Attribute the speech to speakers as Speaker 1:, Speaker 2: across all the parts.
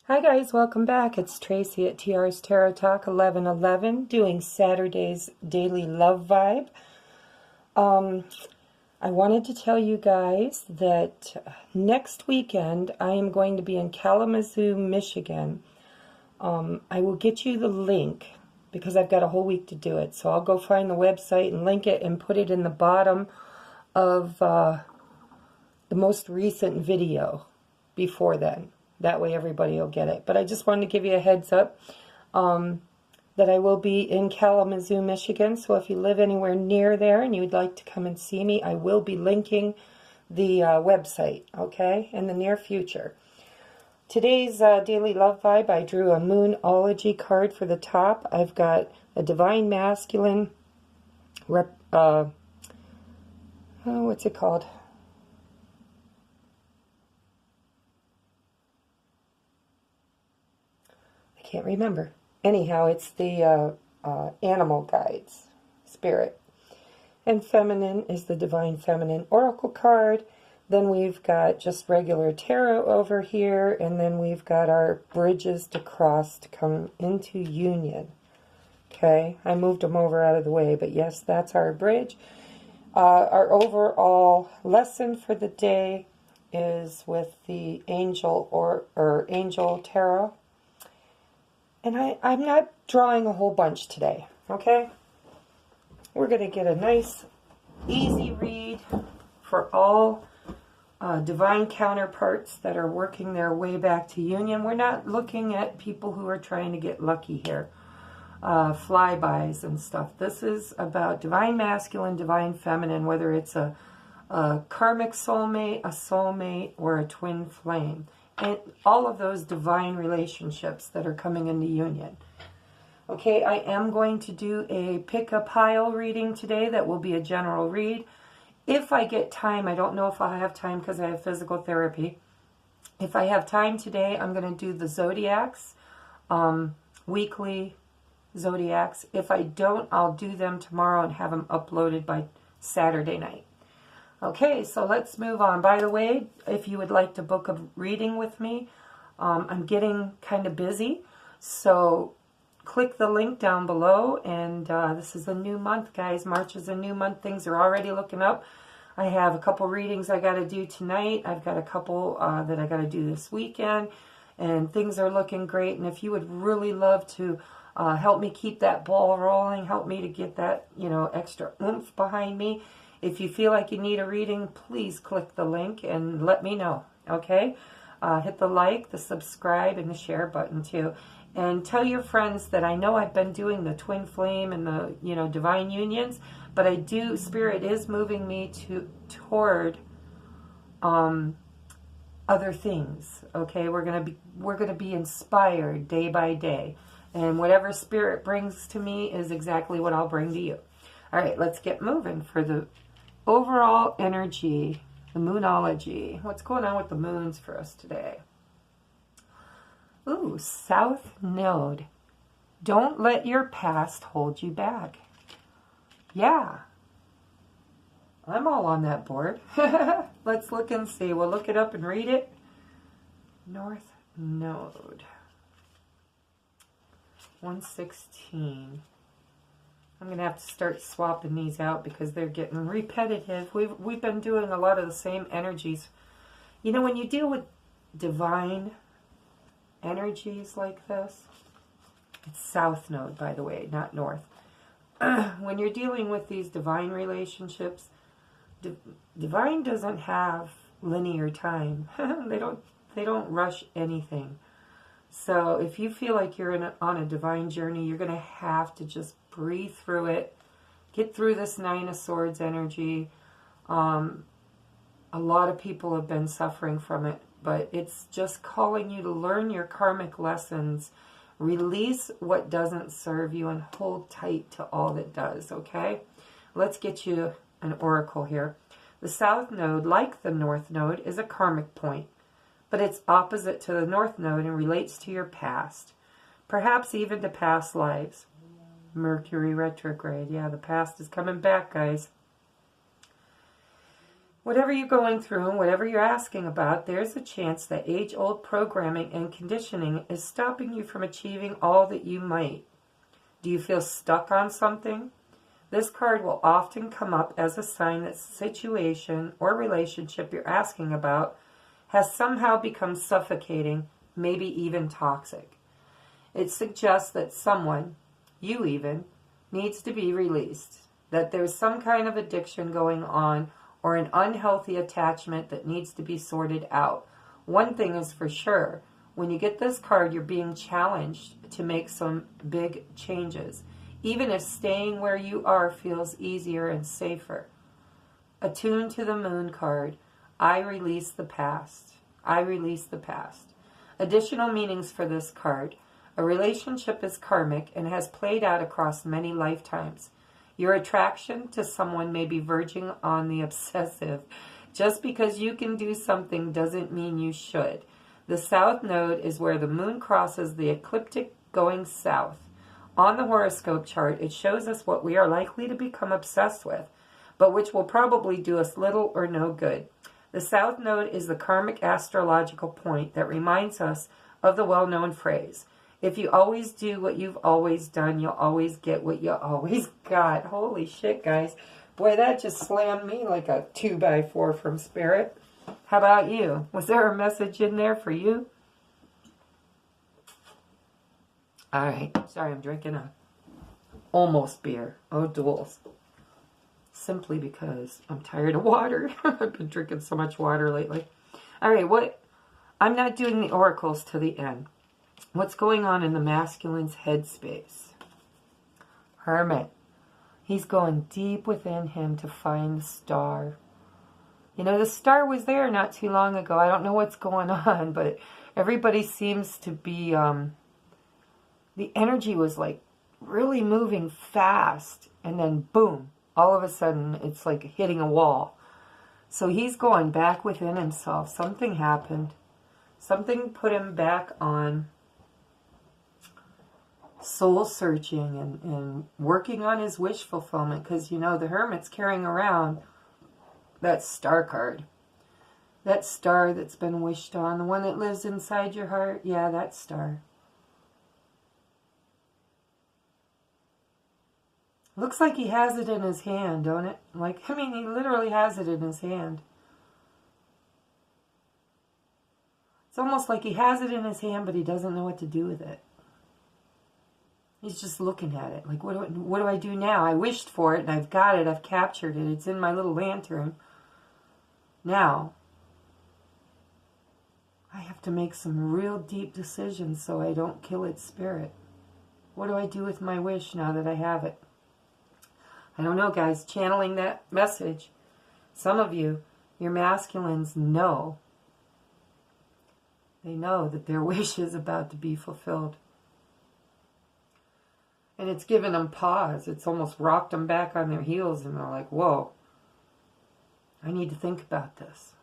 Speaker 1: Hi guys, welcome back. It's Tracy at TR's Tarot Talk 1111 doing Saturday's Daily Love Vibe. I wanted to tell you guys that next weekend I am going to be in Kalamazoo, Michigan. I will get you the link because I've got a whole week to do it. So I'll go find the website and link it and put it in the bottom of the most recent video before then. That way everybody will get it. But I just wanted to give you a heads up that I will be in Kalamazoo, Michigan. So if you live anywhere near there and you'd like to come and see me, I will be linking the website, okay, in the near future. Today's Daily Love Vibe, I drew a Moonology card for the top. I've got a Divine Masculine, what's it called? Can't remember. Anyhow, it's the animal guides, spirit. And feminine is the Divine Feminine Oracle card. Then we've got just regular tarot over here. And then we've got our bridges to cross to come into union. Okay, I moved them over out of the way. But yes, that's our bridge. Our overall lesson for the day is with the angel or angel tarot. And I'm not drawing a whole bunch today, okay? We're going to get a nice, easy read for all divine counterparts that are working their way back to union. We're not looking at people who are trying to get lucky here, flybys and stuff. This is about divine masculine, divine feminine, whether it's a karmic soulmate, or a twin flame. And all of those divine relationships that are coming into union. Okay, I am going to do a pick-a-pile reading today that will be a general read. If I get time, I don't know if I'll have time because I have physical therapy. If I have time today, I'm going to do the zodiacs, weekly zodiacs. If I don't, I'll do them tomorrow and have them uploaded by Saturday night. Okay, so let's move on. By the way, if you would like to book a reading with me, I'm getting kind of busy, so click the link down below, and this is a new month, guys. March is a new month. Things are already looking up. I have a couple readings I got to do tonight. I've got a couple that I got to do this weekend, and things are looking great. And if you would really love to help me keep that ball rolling, help me to get that, extra oomph behind me, if you feel like you need a reading, please click the link and let me know, okay? Hit the like, the subscribe, and the share button too. And tell your friends that I know I've been doing the twin flame and the, divine unions, but Spirit is moving me toward other things, okay? We're gonna be inspired day by day. And whatever Spirit brings to me is exactly what I'll bring to you. All right, let's get moving for the overall energy, the Moonology. What's going on with the moons for us today? Ooh, South Node. Don't let your past hold you back. Yeah. I'm all on that board. Let's look and see. We'll look it up and read it. North Node. 116. I'm going to have to start swapping these out because they're getting repetitive. We've been doing a lot of the same energies. When you deal with divine energies like this, it's South Node, by the way, not North. When you're dealing with these divine relationships, divine doesn't have linear time. They don't rush anything. So if you feel like you're on a divine journey, you're going to have to just breathe through it. Get through this Nine of Swords energy. A lot of people have been suffering from it, but it's just calling you to learn your karmic lessons, release what doesn't serve you, and hold tight to all that does, okay? Let's get you an oracle here. The South Node, like the North Node, is a karmic point, but it's opposite to the North Node and relates to your past, perhaps even to past lives. Mercury retrograde. Yeah, the past is coming back, guys. Whatever you're going through and whatever you're asking about, there's a chance that age-old programming and conditioning is stopping you from achieving all that you might. Do you feel stuck on something? This card will often come up as a sign that the situation or relationship you're asking about has somehow become suffocating, maybe even toxic. It suggests that someone, you even, needs to be released, that there's some kind of addiction going on or an unhealthy attachment that needs to be sorted out. One thing is for sure, when you get this card, you're being challenged to make some big changes, even if staying where you are feels easier and safer. Attuned to the Moon card, I release the past. I release the past. Additional meanings for this card. A relationship is karmic and has played out across many lifetimes. Your attraction to someone may be verging on the obsessive. Just because you can do something doesn't mean you should. The South Node is where the Moon crosses the ecliptic going south. On the horoscope chart, it shows us what we are likely to become obsessed with, but which will probably do us little or no good. The South Node is the karmic astrological point that reminds us of the well-known phrase, if you always do what you've always done, you'll always get what you always got. Holy shit, guys. Boy, that just slammed me like a 2x4 from Spirit. How about you? Was there a message in there for you? All right. Sorry, I'm drinking a almost beer. Oh, duels. Simply because I'm tired of water. I've been drinking so much water lately. All right, I'm not doing the oracles to the end. What's going on in the masculine's headspace? Hermit. He's going deep within him to find the star. You know, the star was there not too long ago. I don't know what's going on, but everybody seems to be, the energy was like really moving fast. And then boom, all of a sudden it's like hitting a wall. So he's going back within himself. Something happened. Something put him back on soul searching and working on his wish fulfillment, because you know the Hermit's carrying around that star card, that star that's been wished on, the one that lives inside your heart. Yeah, that star. Looks like he has it in his hand, don't it? Like, I mean, he literally has it in his hand. It's almost like he has it in his hand, but he doesn't know what to do with it. He's just looking at it. Like, what do I do now? I wished for it, and I've got it. I've captured it. It's in my little lantern. Now, I have to make some real deep decisions so I don't kill its spirit. What do I do with my wish now that I have it? I don't know, guys. Channeling that message. Some of you, your masculines know. They know that their wish is about to be fulfilled. And it's given them pause. It's almost rocked them back on their heels, and they're like, whoa, I need to think about this.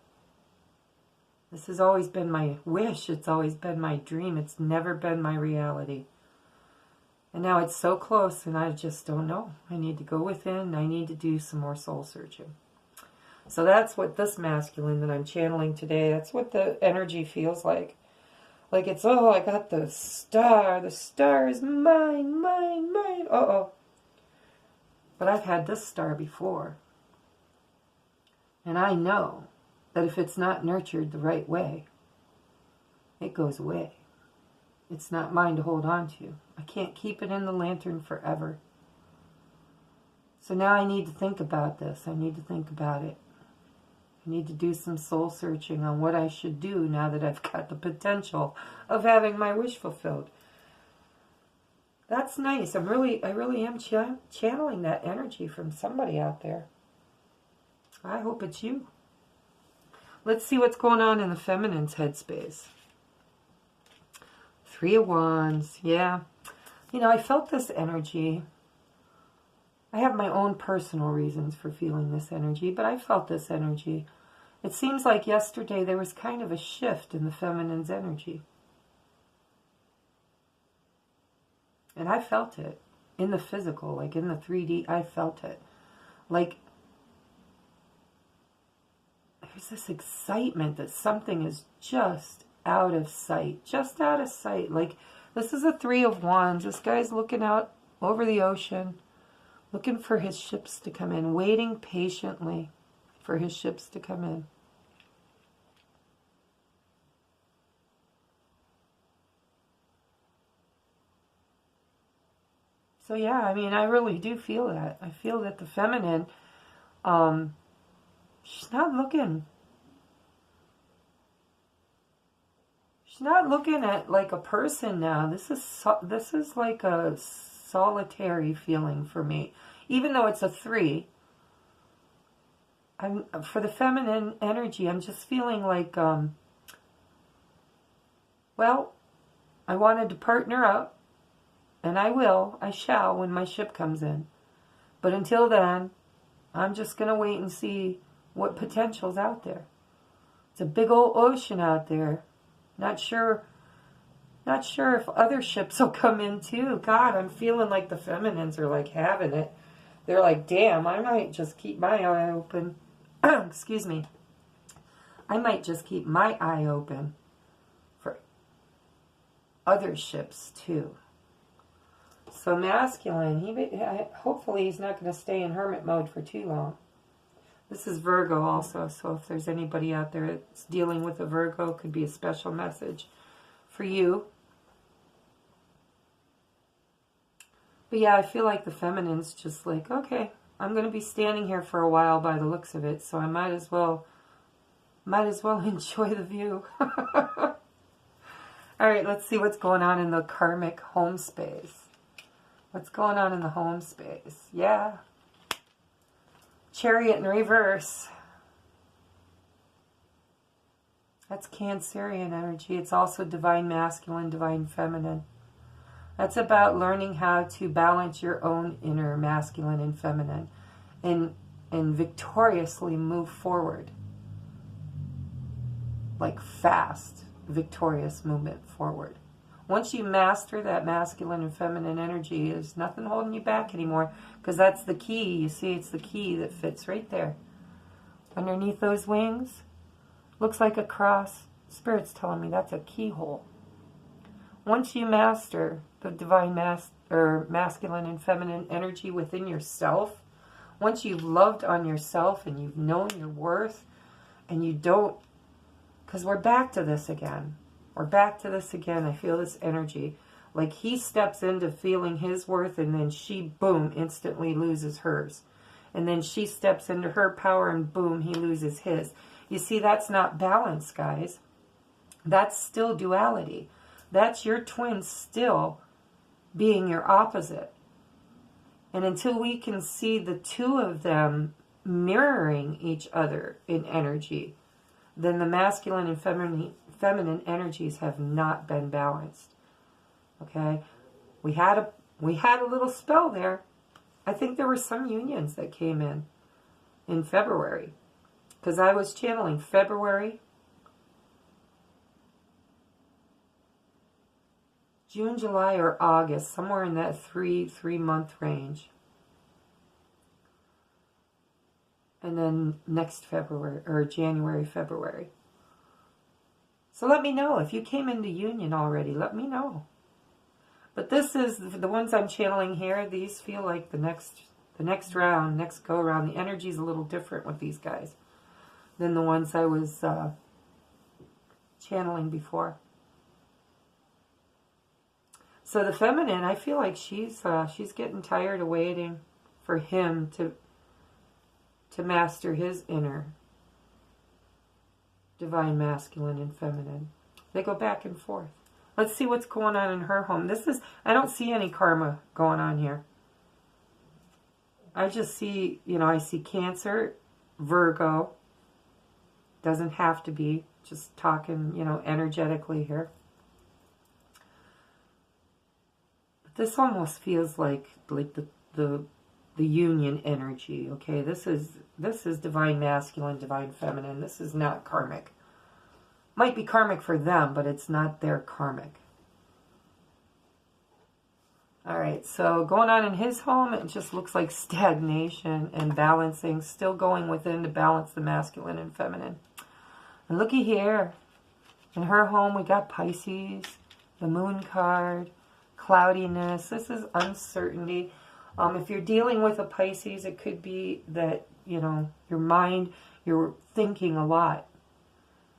Speaker 1: This has always been my wish. It's always been my dream. It's never been my reality. And now it's so close, and I just don't know. I need to go within. I need to do some more soul searching. So that's what this masculine that I'm channeling today, that's what the energy feels like. Like it's, oh, I got the star. The star is mine, mine, mine. Uh-oh. But I've had this star before. And I know that if it's not nurtured the right way, it goes away. It's not mine to hold on to. I can't keep it in the lantern forever. So now I need to think about this. I need to think about it. I need to do some soul searching on what I should do now that I've got the potential of having my wish fulfilled. That's nice. I really am channeling that energy from somebody out there. I hope it's you. Let's see what's going on in the feminine's headspace. 3 of Wands. Yeah. You know, I felt this energy. I have my own personal reasons for feeling this energy, but I felt this energy. It seems like yesterday there was kind of a shift in the feminine's energy. And I felt it in the physical, like in the 3D, I felt it. Like there's this excitement that something is just out of sight. Just out of sight. Like, this is a Three of Wands. This guy's looking out over the ocean, looking for his ships to come in, waiting patiently for his ships to come in. So yeah, I mean, I really do feel that. I feel that the feminine, she's not looking. She's not looking at like a person now. This is like a solitary feeling for me. Even though it's a 3, for the feminine energy, I'm just feeling like, well, I wanted to partner up. And I shall when my ship comes in. But until then, I'm just going to wait and see what potential's out there. It's a big old ocean out there. Not sure if other ships will come in too. God, I'm feeling like the feminines are like having it. They're like, damn, I might just keep my eye open. Excuse me. I might just keep my eye open for other ships too. So masculine, hopefully he's not going to stay in hermit mode for too long. This is Virgo also, so if there's anybody out there that's dealing with a Virgo, it could be a special message for you. But yeah, I feel like the feminine's just like, okay, I'm going to be standing here for a while by the looks of it, so I might as well enjoy the view. All right, let's see what's going on in the karmic home space. What's going on in the home space? Yeah. Chariot in reverse. That's Cancerian energy. It's also divine masculine, divine feminine. That's about learning how to balance your own inner masculine and feminine and victoriously move forward. Like fast, victorious movement forward. Once you master that masculine and feminine energy, there's nothing holding you back anymore, because that's the key. You see, it's the key that fits right there. Underneath those wings, looks like a cross. Spirit's telling me that's a keyhole. Once you master the divine masculine and feminine energy within yourself, once you've loved on yourself and you've known your worth, and you don't, because we're back to this again. We're back to this again. I feel this energy. Like he steps into feeling his worth and then she, boom, instantly loses hers. And then she steps into her power and boom, he loses his. You see, that's not balance, guys. That's still duality. That's your twin still being your opposite. And until we can see the two of them mirroring each other in energy, then the masculine and feminine energies have not been balanced. Okay? We had a little spell there. I think there were some unions that came in February. Because I was channeling February, June, July, or August, somewhere in that three-month range. And then next February, or January, February. So let me know. If you came into union already, let me know. But this is, the ones I'm channeling here, these feel like the next round, next go-around. The energy's a little different with these guys than the ones I was channeling before. So the feminine, I feel like she's getting tired of waiting for him to master his inner divine masculine and feminine. They go back and forth. Let's see what's going on in her home. I don't see any karma going on here. I just see, I see Cancer, Virgo. Doesn't have to be. Just talking, energetically here. But this almost feels like the union energy, okay? This is divine masculine, divine feminine. This is not karmic. Might be karmic for them, but it's not their karmic. All right, so going on in his home, it just looks like stagnation and balancing, still going within to balance the masculine and feminine. And looky here. In her home, we got Pisces, the moon card, cloudiness. This is uncertainty. If you're dealing with a Pisces, it could be that, you know, your mind, you're thinking a lot.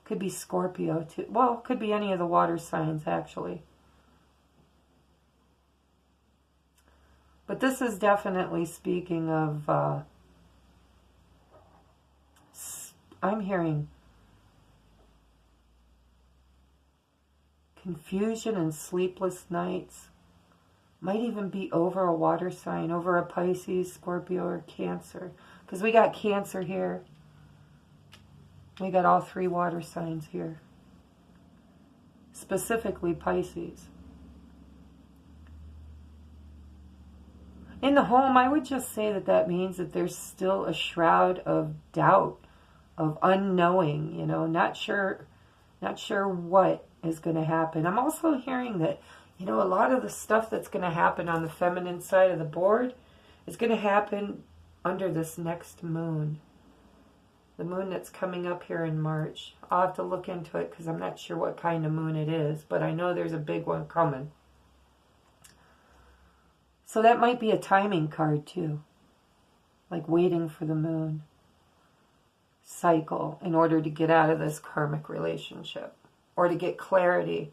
Speaker 1: Could be Scorpio too. Well, could be any of the water signs, actually. But this is definitely speaking of, I'm hearing confusion and sleepless nights. Might even be over a water sign, over a Pisces, Scorpio, or Cancer. Because we got Cancer here. We got all 3 water signs here. Specifically Pisces. In the home, I would just say that that means that there's still a shroud of doubt, of unknowing, you know, not sure what is going to happen. I'm also hearing that, you know, a lot of the stuff that's going to happen on the feminine side of the board is going to happen under this next moon. The moon that's coming up here in March. I'll have to look into it because I'm not sure what kind of moon it is, but I know there's a big one coming. So that might be a timing card too. Like waiting for the moon cycle in order to get out of this karmic relationship or to get clarity.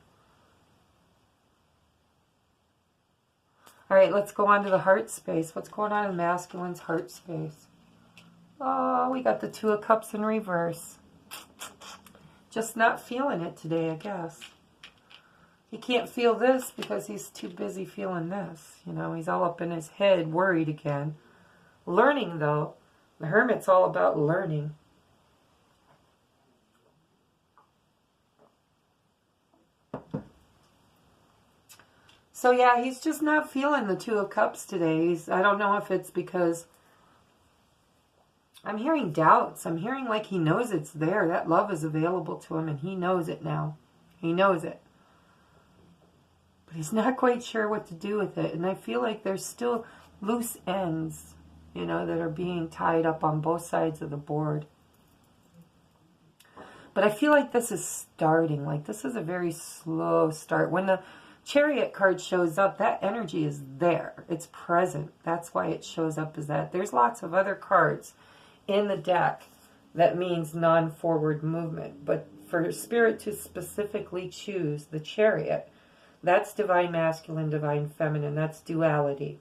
Speaker 1: All right, let's go on to the heart space. What's going on in masculine's heart space? Oh, we got the 2 of Cups in reverse. Just not feeling it today, I guess. He can't feel this because he's too busy feeling this. You know, he's all up in his head, worried again. Learning, though. The Hermit's all about learning. So yeah, he's just not feeling the 2 of Cups today. I don't know if it's because I'm hearing doubts. I'm hearing like he knows it's there. That love is available to him and he knows it now. He knows it. But he's not quite sure what to do with it. And I feel like there's still loose ends, you know, that are being tied up on both sides of the board. But I feel like this is starting. Like this is a very slow start. When the Chariot card shows up, that energy is there. It's present. That's why it shows up as that. There's lots of other cards in the deck that means non-forward movement. But for Spirit to specifically choose the Chariot, that's divine masculine, divine feminine. That's duality.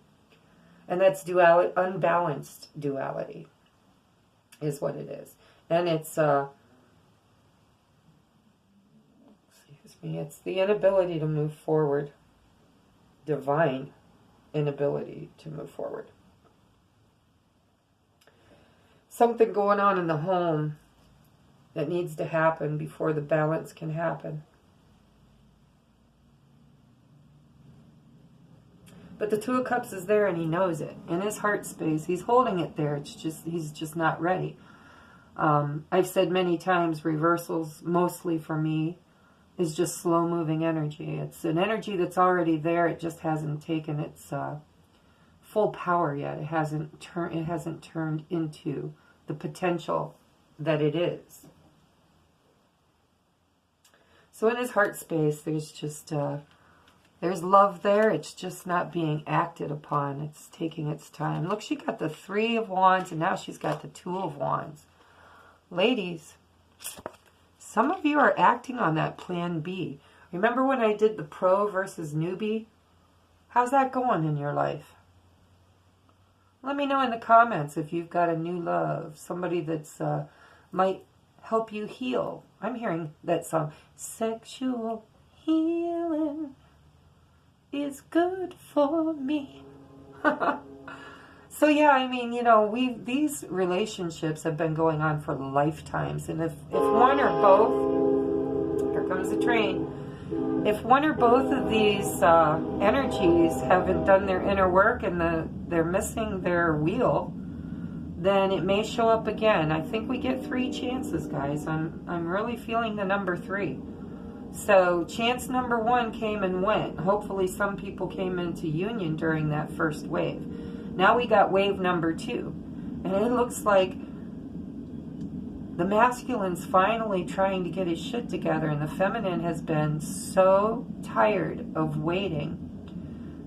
Speaker 1: And that's duality, unbalanced duality is what it is. And it's it's the inability to move forward. Divine inability to move forward. Something going on in the home that needs to happen before the balance can happen. But the 2 of Cups is there and he knows it. In his heart space, he's holding it there. It's just, he's just not ready. I've said many times, reversals, mostly for me, is just slow-moving energy. It's an energy that's already there. It just hasn't taken its full power yet. It hasn't turned into the potential that it is. So in his heart space, there's just there's love there. It's just not being acted upon. It's taking its time. Look, she got the 3 of Wands, and now she's got the 2 of Wands. Ladies, some of you are acting on that plan B. Remember when I did the pro versus newbie? How's that going in your life? Let me know in the comments if you've got a new love. Somebody that's might help you heal. I'm hearing that song. Sexual healing is good for me. So yeah, I mean, you know, these relationships have been going on for lifetimes, and if one or both, here comes the train, if one or both of these energies haven't done their inner work and they're missing their wheel, then it may show up again. I think we get 3 chances, guys. I'm really feeling the number 3. So chance number 1 came and went. Hopefully some people came into union during that first wave. Now we got wave number 2. And it looks like the masculine's finally trying to get his shit together, and the feminine has been so tired of waiting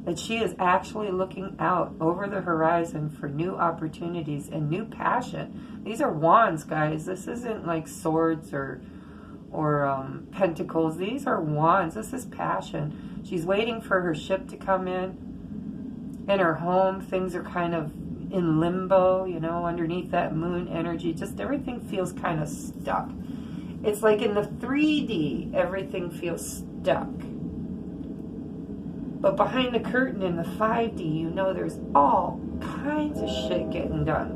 Speaker 1: that she is actually looking out over the horizon for new opportunities and new passion. These are wands, guys. This isn't like swords or pentacles. These are wands. This is passion. She's waiting for her ship to come in. In her home, things are kind of in limbo, you know, underneath that moon energy. Just everything feels kind of stuck. It's like in the 3D, everything feels stuck. But behind the curtain in the 5D, you know there's all kinds of shit getting done.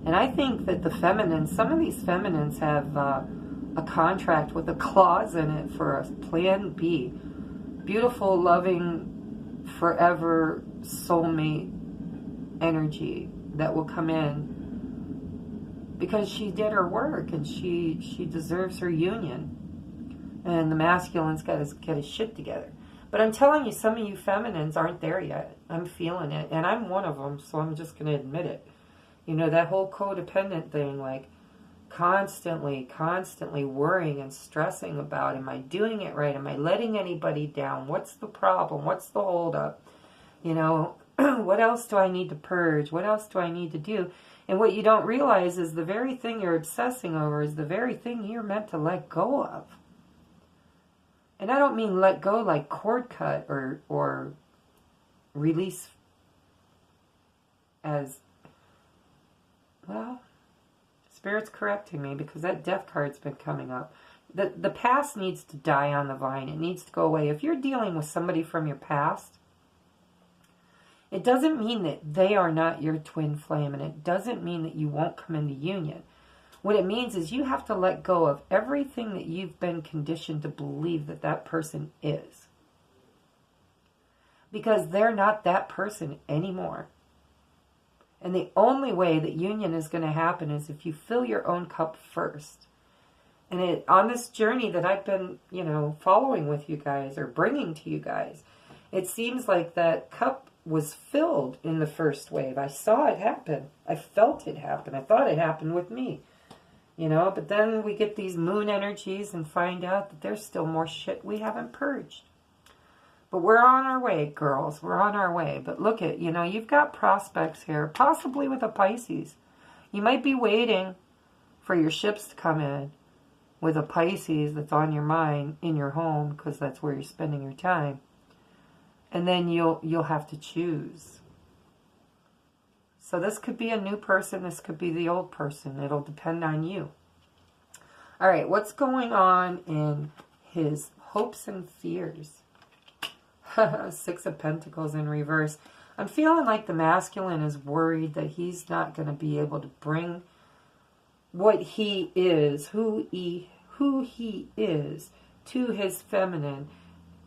Speaker 1: And I think that the feminine, some of these feminines have a contract with a clause in it for a plan B. Beautiful, loving, forever soulmate energy that will come in because she did her work and she deserves her union. And the masculine's got to get his shit together. But I'm telling you, some of you feminines aren't there yet. I'm feeling it. And I'm one of them, so I'm just going to admit it. You know, that whole codependent thing, like constantly worrying and stressing about, am I doing it right? Am I letting anybody down? What's the problem? What's the holdup? You know, what else do I need to purge? What else do I need to do? And what you don't realize is the very thing you're obsessing over is the very thing you're meant to let go of. And I don't mean let go like cord cut or release as, well, Spirit's correcting me because that death card's been coming up. The past needs to die on the vine. It needs to go away. If you're dealing with somebody from your past, it doesn't mean that they are not your twin flame, and it doesn't mean that you won't come into union. What it means is you have to let go of everything that you've been conditioned to believe that that person is. Because they're not that person anymore. And the only way that union is going to happen is if you fill your own cup first. And on this journey that I've been, you know, following with you guys or bringing to you guys, it seems like that cup was filled in the first wave. I saw it happen. I felt it happen. I thought it happened with me. You know, but then we get these moon energies and find out that there's still more shit we haven't purged. But we're on our way, girls. We're on our way. But look at, you know, you've got prospects here, possibly with a Pisces. You might be waiting for your ships to come in with a Pisces that's on your mind in your home because that's where you're spending your time. And then you'll have to choose. So this could be a new person. This could be the old person. It'll depend on you. All right, what's going on in his hopes and fears? 6 of Pentacles in reverse. I'm feeling like the masculine is worried that he's not going to be able to bring what he is, who he is, to his feminine.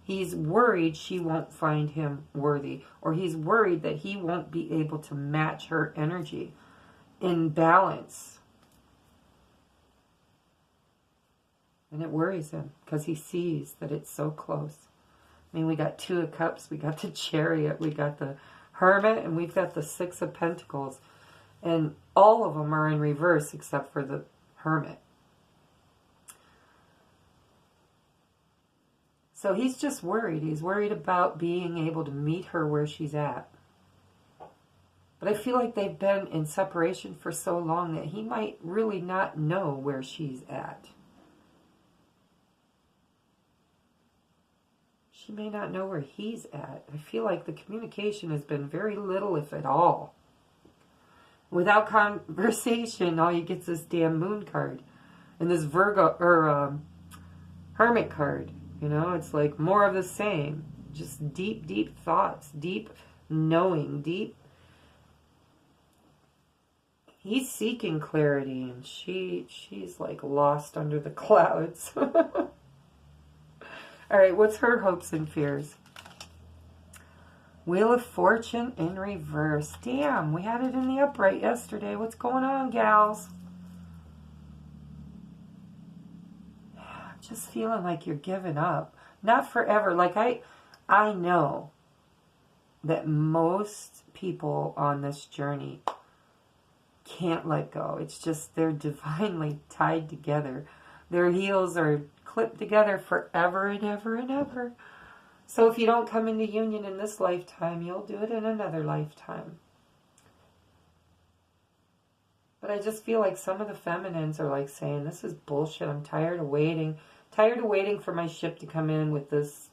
Speaker 1: He's worried she won't find him worthy, or he's worried that he won't be able to match her energy in balance. And it worries him because he sees that it's so close. I mean, we got 2 of Cups, we got the Chariot, we got the Hermit, and we've got the 6 of Pentacles. And all of them are in reverse except for the Hermit. So he's just worried. He's worried about being able to meet her where she's at. But I feel like they've been in separation for so long that he might really not know where she's at. She may not know where he's at. I feel like the communication has been very little, if at all. Without conversation, all you get is this damn Moon card. And this Virgo, or Hermit card. You know, it's like more of the same. Just deep, deep thoughts. Deep knowing. Deep. He's seeking clarity. And she's like lost under the clouds. All right, what's her hopes and fears? Wheel of Fortune in reverse. Damn, we had it in the upright yesterday. What's going on, gals? Just feeling like you're giving up. Not forever. Like I know that most people on this journey can't let go. It's just they're divinely tied together. Their heels are clipped together forever and ever and ever. So if you don't come into union in this lifetime, you'll do it in another lifetime. But I just feel like some of the feminines are like saying, this is bullshit. I'm tired of waiting. Tired of waiting for my ship to come in with this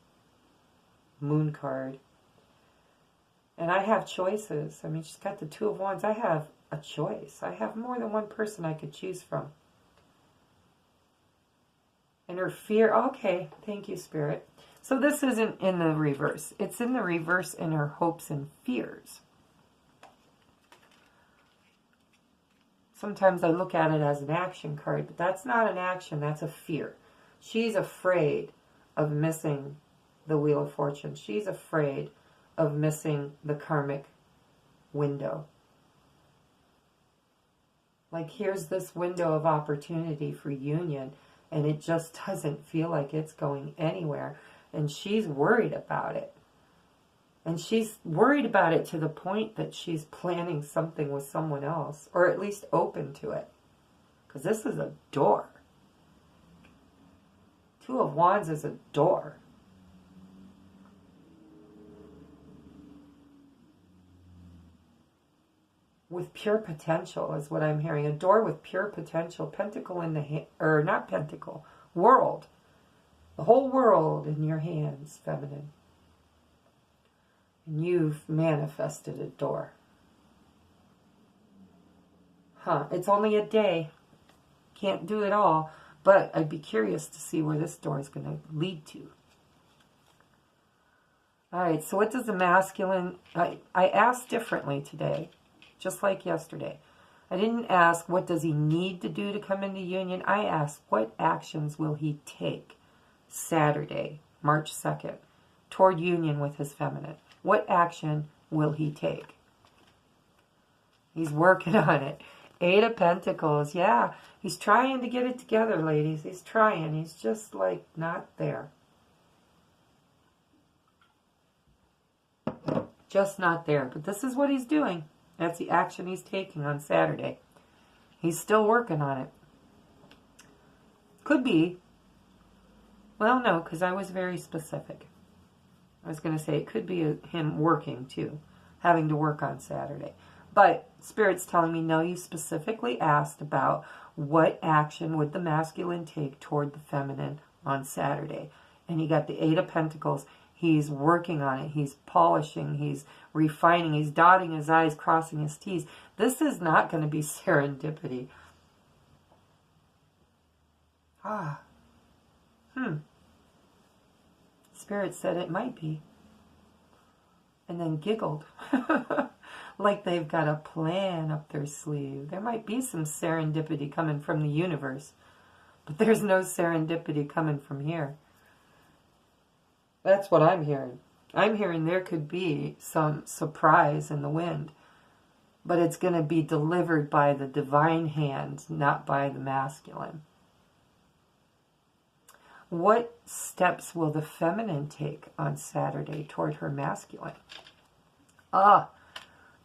Speaker 1: moon card. And I have choices. I mean, she's got the Two of Wands. I have a choice. I have more than one person I could choose from. And her fear, okay, thank you, Spirit. So this isn't in the reverse. It's in the reverse in her hopes and fears. Sometimes I look at it as an action card, but that's not an action, that's a fear. She's afraid of missing the Wheel of Fortune. She's afraid of missing the karmic window. Like, here's this window of opportunity for union, and it just doesn't feel like it's going anywhere. And she's worried about it. And she's worried about it to the point that she's planning something with someone else, or at least open to it. Because this is a door. Two of Wands is a door. With pure potential is what I'm hearing. A door with pure potential. Pentacle in the hand, or not pentacle, world. The whole world in your hands, feminine. And you've manifested a door. It's only a day. Can't do it all. But I'd be curious to see where this door is going to lead to. Alright, so what does the masculine... I asked differently today, just like yesterday. I didn't ask what does he need to do to come into union. I asked what actions will he take Saturday, March 2nd, toward union with his feminine. What action will he take? He's working on it. Eight of Pentacles. Yeah, he's trying to get it together, ladies. He's trying. He's just, like, not there. Just not there. But this is what he's doing. That's the action he's taking on Saturday. He's still working on it. Could be. Well, no, because I was very specific. I was going to say it could be him working, too. Having to work on Saturday. But Spirit's telling me, no, you specifically asked about what action would the masculine take toward the feminine on Saturday. And he got the Eight of Pentacles. He's working on it. He's polishing. He's refining. He's dotting his I's, crossing his T's. This is not going to be serendipity. Spirit said it might be. And then giggled. Like they've got a plan up their sleeve. There might be some serendipity coming from the universe. But there's no serendipity coming from here. That's what I'm hearing. I'm hearing there could be some surprise in the wind. But it's going to be delivered by the divine hand, not by the masculine. What steps will the feminine take on Saturday toward her masculine?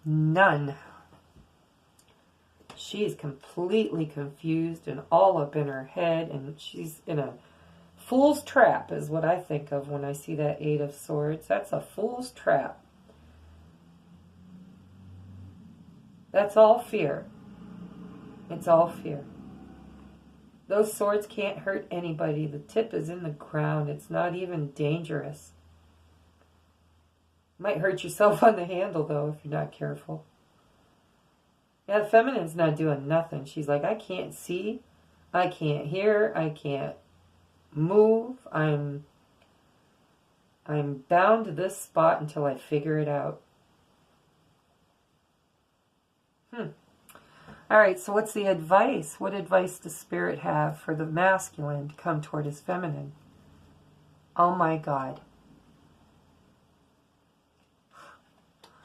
Speaker 1: None. She's completely confused and all up in her head, and she's in a fool's trap is what I think of when I see that Eight of Swords. That's a fool's trap. That's all fear. It's all fear. Those swords can't hurt anybody. The tip is in the ground. It's not even dangerous. Might hurt yourself on the handle, though, if you're not careful. Yeah, the feminine's not doing nothing. She's like, I can't see. I can't hear. I can't move. I'm bound to this spot until I figure it out. All right, so what's the advice? What advice does Spirit have for the masculine to come toward his feminine? Oh my God.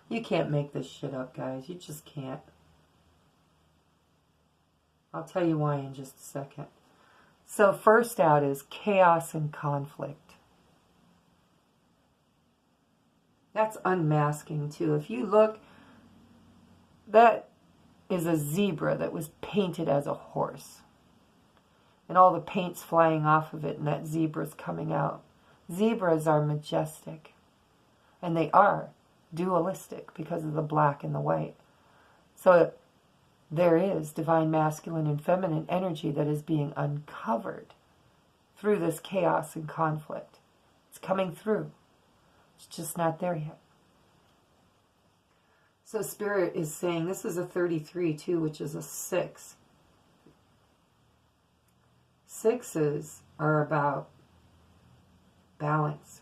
Speaker 1: You can't make this shit up, guys. You just can't. I'll tell you why in just a second. So first out is chaos and conflict. That's unmasking too. If you look, that is a zebra that was painted as a horse. And all the paint's flying off of it, and that zebra's coming out. Zebras are majestic. And they are dualistic because of the black and the white. So there is divine masculine and feminine energy that is being uncovered through this chaos and conflict. It's coming through. It's just not there yet. So Spirit is saying, this is a 33 too, which is a 6. Sixes are about balance.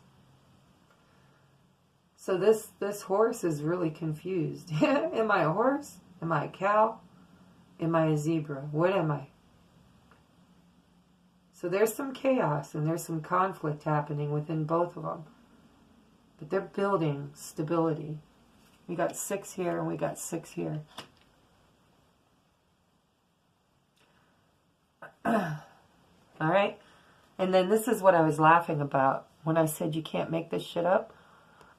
Speaker 1: So this horse is really confused. Am I a horse? Am I a cow? Am I a zebra? What am I? So there's some chaos and there's some conflict happening within both of them. But they're building stability. We got 6 here and we got 6 here. All right? And then this is what I was laughing about when I said you can't make this shit up.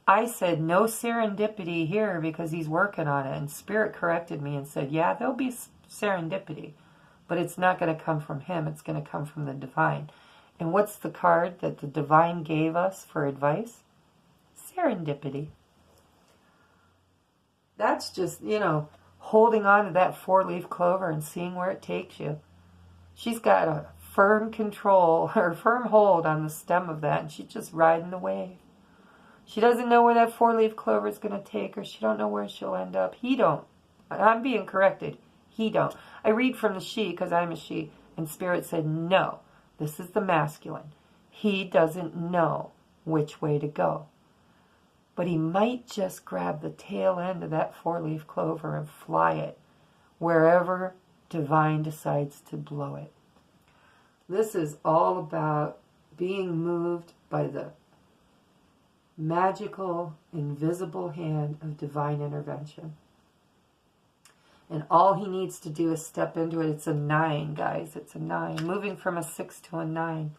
Speaker 1: I said no serendipity here because he's working on it. And Spirit corrected me and said, yeah, there'll be serendipity. But it's not going to come from him. It's going to come from the divine. And what's the card that the divine gave us for advice? Serendipity. That's just, holding on to that 4-leaf clover and seeing where it takes you. She's got a firm control, or firm hold on the stem of that, and she's just riding the wave. She doesn't know where that 4-leaf clover is going to take her. She don't know where she'll end up. He don't. I'm being corrected. He don't. I read from the she because I'm a she, and Spirit said, no, this is the masculine. He doesn't know which way to go. But he might just grab the tail end of that 4-leaf clover and fly it wherever divine decides to blow it. This is all about being moved by the magical, invisible hand of divine intervention. And all he needs to do is step into it. It's a 9, guys. It's a 9. Moving from a 6 to a 9.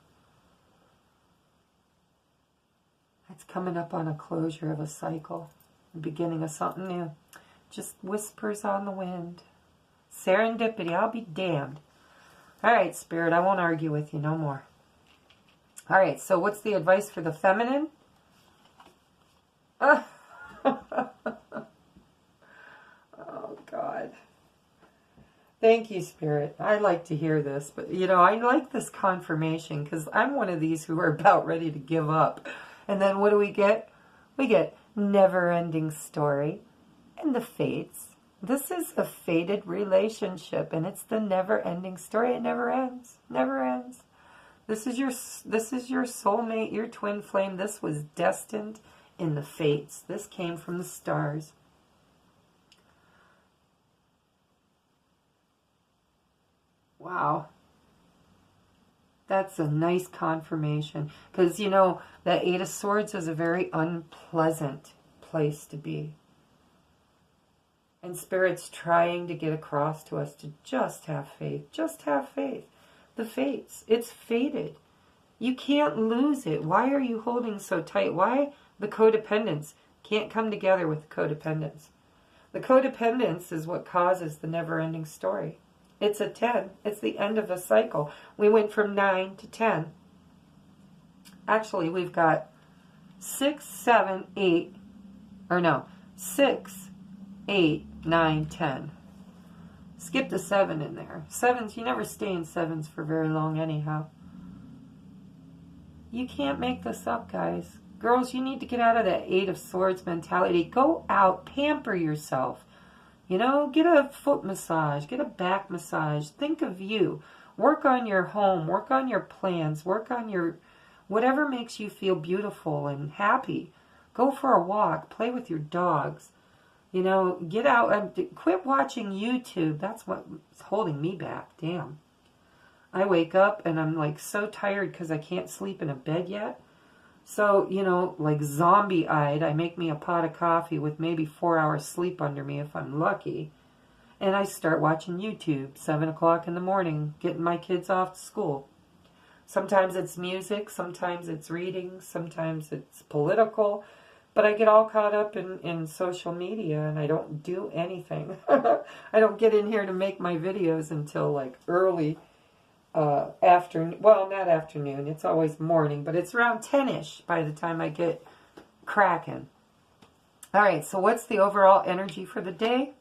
Speaker 1: It's coming up on a closure of a cycle. The beginning of something new. Just whispers on the wind. Serendipity. I'll be damned. All right, Spirit. I won't argue with you no more. All right. So what's the advice for the feminine? Oh, God. Thank you, Spirit. I like to hear this. But, I like this confirmation because I'm one of these who are about ready to give up. And then what do we get? We get never-ending story and the fates. This is a fated relationship, and it's the never-ending story. It never ends. Never ends. This is your soulmate, your twin flame. This was destined in the fates. This came from the stars. Wow. That's a nice confirmation. Because, that 8 of Swords is a very unpleasant place to be. And Spirit's trying to get across to us to just have faith. Just have faith. The fates. It's fated. You can't lose it. Why are you holding so tight? Why the codependence can't come together with the codependence? The codependence is what causes the never-ending story. It's a 10. It's the end of a cycle. We went from 9 to 10. Actually, we've got 6, 7, 8, 6, 8, 9, 10. Skip the 7 in there. 7s, you never stay in 7s for very long anyhow. You can't make this up, guys. Girls, you need to get out of that 8 of Swords mentality. Go out, pamper yourself. Get a foot massage, get a back massage. Think of you. Work on your home, work on your plans, work on your whatever makes you feel beautiful and happy. Go for a walk, play with your dogs. Get out and quit watching YouTube. That's what's holding me back. Damn. I wake up and I'm like so tired because I can't sleep in a bed yet. So, like zombie-eyed, I make me a pot of coffee with maybe 4 hours sleep under me if I'm lucky. And I start watching YouTube, 7 o'clock in the morning, getting my kids off to school. Sometimes it's music, sometimes it's reading, sometimes it's political, But I get all caught up in social media, and I don't do anything. I don't get in here to make my videos until like early afternoon. Well, not afternoon. It's always morning, but it's around 10-ish by the time I get cracking. All right, so what's the overall energy for the day?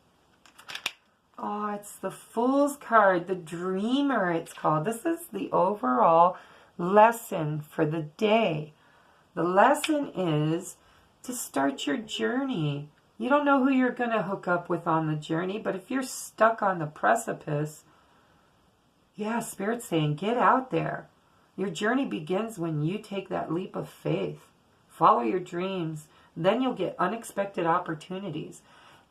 Speaker 1: Oh, it's the Fool's card, the Dreamer it's called. This is the overall lesson for the day. The lesson is to start your journey. You don't know who you're going to hook up with on the journey, but if you're stuck on the precipice, yeah, Spirit's saying, get out there. Your journey begins when you take that leap of faith. Follow your dreams. Then you'll get unexpected opportunities.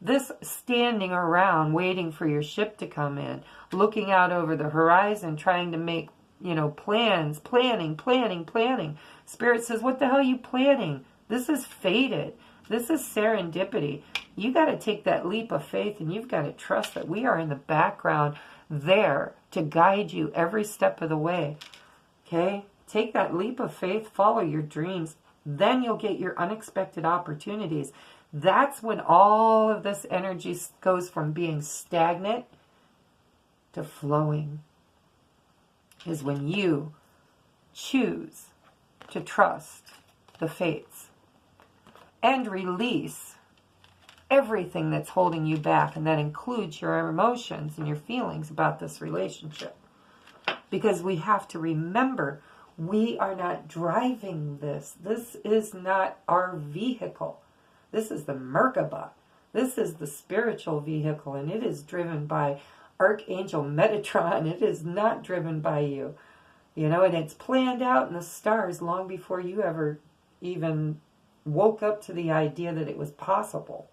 Speaker 1: This standing around waiting for your ship to come in, looking out over the horizon, trying to make, plans, planning. Spirit says, what the hell are you planning? This is fated. This is serendipity. You got to take that leap of faith, and you've got to trust that we are in the background there to guide you every step of the way. Okay? Take that leap of faith, follow your dreams. Then you'll get your unexpected opportunities. That's when all of this energy goes from being stagnant to flowing. Is when you choose to trust the fates and release everything that's holding you back, and that includes your emotions and your feelings about this relationship. Because we have to remember, we are not driving this. This is not our vehicle. This is the Merkaba. This is the spiritual vehicle, and it is driven by Archangel Metatron. It is not driven by you. And it's planned out in the stars long before you ever even woke up to the idea that it was possible.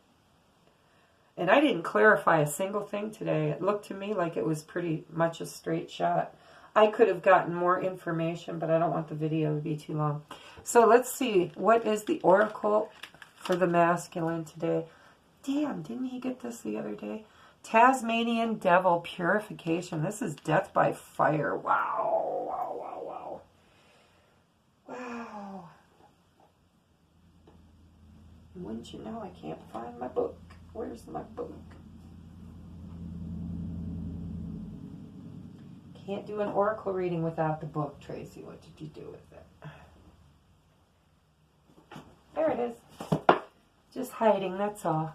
Speaker 1: And I didn't clarify a single thing today. It looked to me like it was pretty much a straight shot. I could have gotten more information, but I don't want the video to be too long. So let's see. What is the oracle for the masculine today? Damn, didn't he get this the other day? Tasmanian Devil, Purification. This is death by fire. Wow, wow, wow, wow. Wow. Wouldn't you know, I can't find my book. Where's my book? Can't do an oracle reading without the book, Tracy. What did you do with it? There it is. Just hiding, that's all.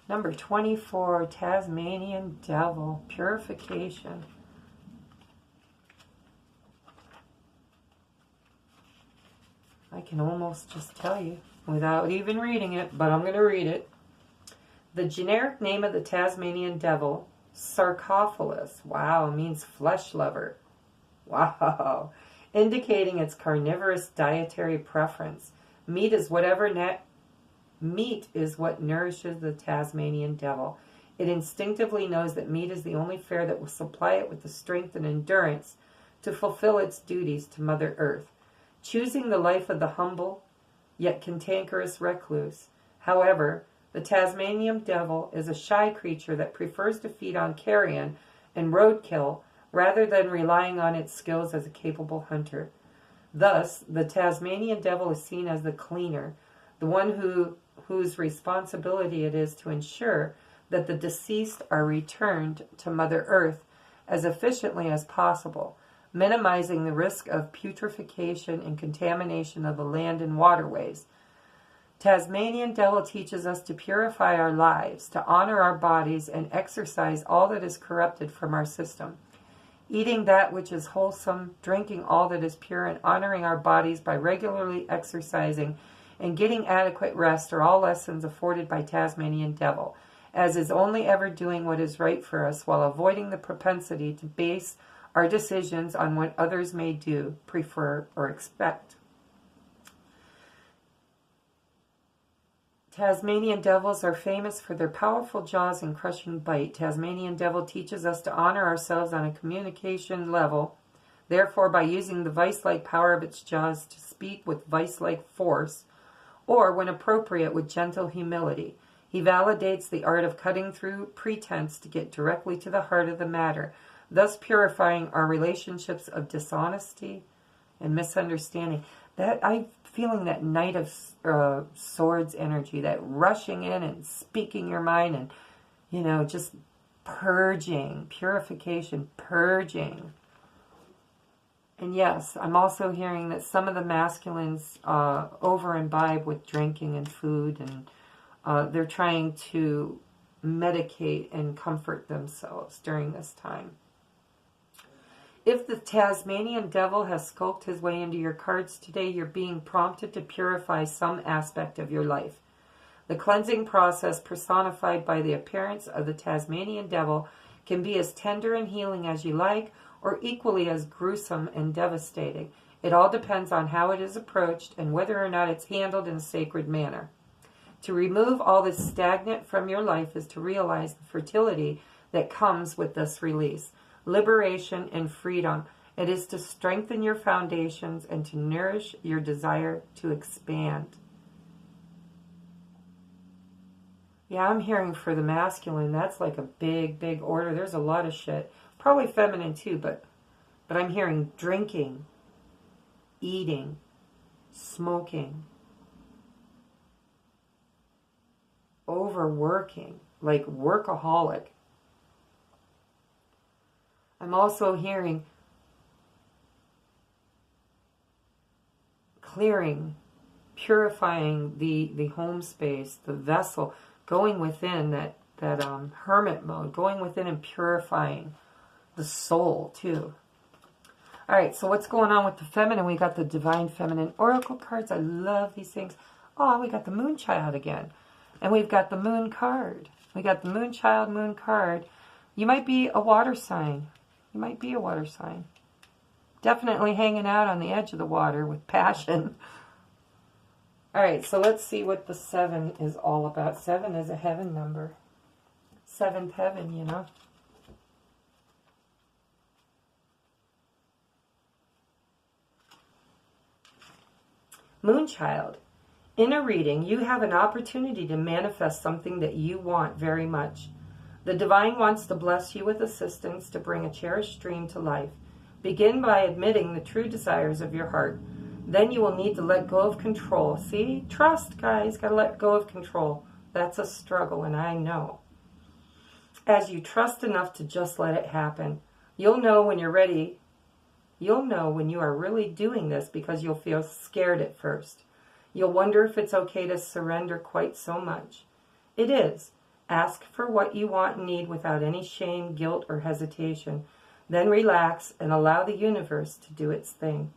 Speaker 1: Number 24, Tasmanian Devil, Purification. I can almost just tell you without even reading it, but I'm going to read it. The generic name of the Tasmanian Devil, Sarcophagus. Wow, means flesh lover. Wow. Indicating its carnivorous dietary preference. Meat is what nourishes the Tasmanian Devil. It instinctively knows that meat is the only fare that will supply it with the strength and endurance to fulfill its duties to Mother Earth. Choosing the life of the humble, yet cantankerous recluse. However, the Tasmanian Devil is a shy creature that prefers to feed on carrion and roadkill rather than relying on its skills as a capable hunter. Thus, the Tasmanian Devil is seen as the cleaner, the one whose responsibility it is to ensure that the deceased are returned to Mother Earth as efficiently as possible, minimizing the risk of putrefaction and contamination of the land and waterways. Tasmanian Devil teaches us to purify our lives, to honor our bodies, and exorcise all that is corrupted from our system. Eating that which is wholesome, drinking all that is pure, and honoring our bodies by regularly exercising and getting adequate rest are all lessons afforded by Tasmanian Devil, as is only ever doing what is right for us while avoiding the propensity to base our decisions on what others may do, prefer, or expect. Tasmanian Devils are famous for their powerful jaws and crushing bite. Tasmanian Devil teaches us to honor ourselves on a communication level. Therefore, by using the vice-like power of its jaws to speak with vice-like force, or, when appropriate, with gentle humility, he validates the art of cutting through pretense to get directly to the heart of the matter, thus purifying our relationships of dishonesty and misunderstanding. That I'm feeling that Knight of Swords energy, that rushing in and speaking your mind and, you know, just purging, purification, purging. And yes, I'm also hearing that some of the masculines over imbibe with drinking and food, and they're trying to medicate and comfort themselves during this time. If the Tasmanian devil has skulked his way into your cards today, you're being prompted to purify some aspect of your life. The cleansing process personified by the appearance of the Tasmanian devil can be as tender and healing as you like, or equally as gruesome and devastating. It all depends on how it is approached and whether or not it's handled in a sacred manner. To remove all this stagnant from your life is to realize the fertility that comes with this release, liberation and freedom. It is to strengthen your foundations and to nourish your desire to expand. Yeah, I'm hearing for the masculine, that's like a big, big order. There's a lot of shit. Probably feminine too, but I'm hearing drinking, eating, smoking, overworking, like workaholic. I'm also hearing clearing, purifying the home space, the vessel, going within that hermit mode, going within and purifying the soul too. All right, so what's going on with the feminine? We got the Divine Feminine Oracle cards. I love these things. Oh, we got the Moon Child again. And we've got the Moon card. We got the Moon Child, Moon card. You might be a water sign. You might be a water sign. Definitely hanging out on the edge of the water with passion. All right, so let's see what the 7 is all about. 7 is a heaven number. 7th heaven, you know. Moonchild, in a reading, you have an opportunity to manifest something that you want very much. The divine wants to bless you with assistance to bring a cherished dream to life. Begin by admitting the true desires of your heart. Then you will need to let go of control. See? Trust, guys. Got to let go of control. That's a struggle, and I know. As you trust enough to just let it happen, you'll know when you're ready. You'll know when you are really doing this because you'll feel scared at first. You'll wonder if it's okay to surrender quite so much. It is. Ask for what you want and need without any shame, guilt, or hesitation. Then relax and allow the universe to do its thing.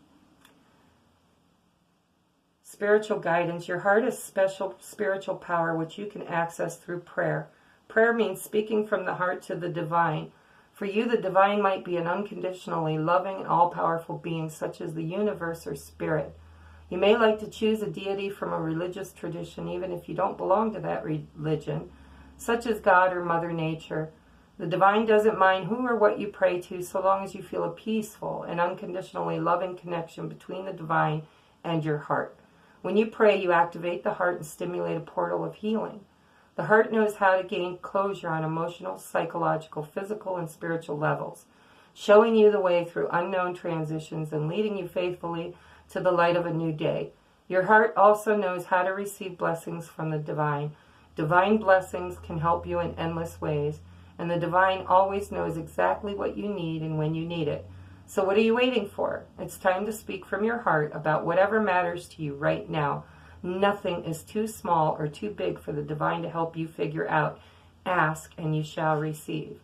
Speaker 1: Spiritual guidance. Your heart is special spiritual power which you can access through prayer. Prayer means speaking from the heart to the divine. For you, the divine might be an unconditionally loving and all-powerful being such as the universe or spirit. You may like to choose a deity from a religious tradition even if you don't belong to that religion, such as God or Mother Nature. The divine doesn't mind who or what you pray to so long as you feel a peaceful and unconditionally loving connection between the divine and your heart. When you pray, you activate the heart and stimulate a portal of healing. The heart knows how to gain closure on emotional, psychological, physical, and spiritual levels, showing you the way through unknown transitions and leading you faithfully to the light of a new day. Your heart also knows how to receive blessings from the divine. Divine blessings can help you in endless ways, and the divine always knows exactly what you need and when you need it. So what are you waiting for? It's time to speak from your heart about whatever matters to you right now. Nothing is too small or too big for the divine to help you figure out. Ask and you shall receive.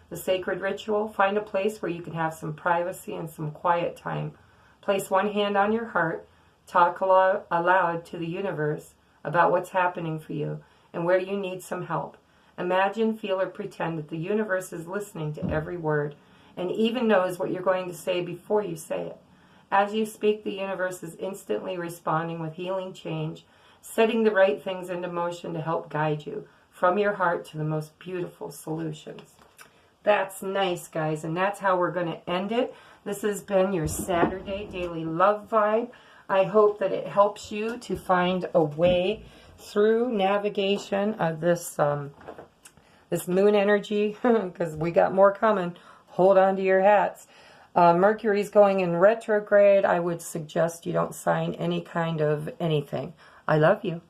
Speaker 1: The sacred ritual. Find a place where you can have some privacy and some quiet time. Place one hand on your heart. Talk aloud to the universe about what's happening for you and where you need some help. Imagine, feel, or pretend that the universe is listening to every word and even knows what you're going to say before you say it. As you speak, the universe is instantly responding with healing change, setting the right things into motion to help guide you from your heart to the most beautiful solutions. That's nice, guys, and that's how we're going to end it. This has been your Saturday Daily Love Vibe. I hope that it helps you to find a way through navigation of this moon energy, because we got more coming. Hold on to your hats. Mercury's going in retrograde. I would suggest you don't sign any kind of anything. I love you.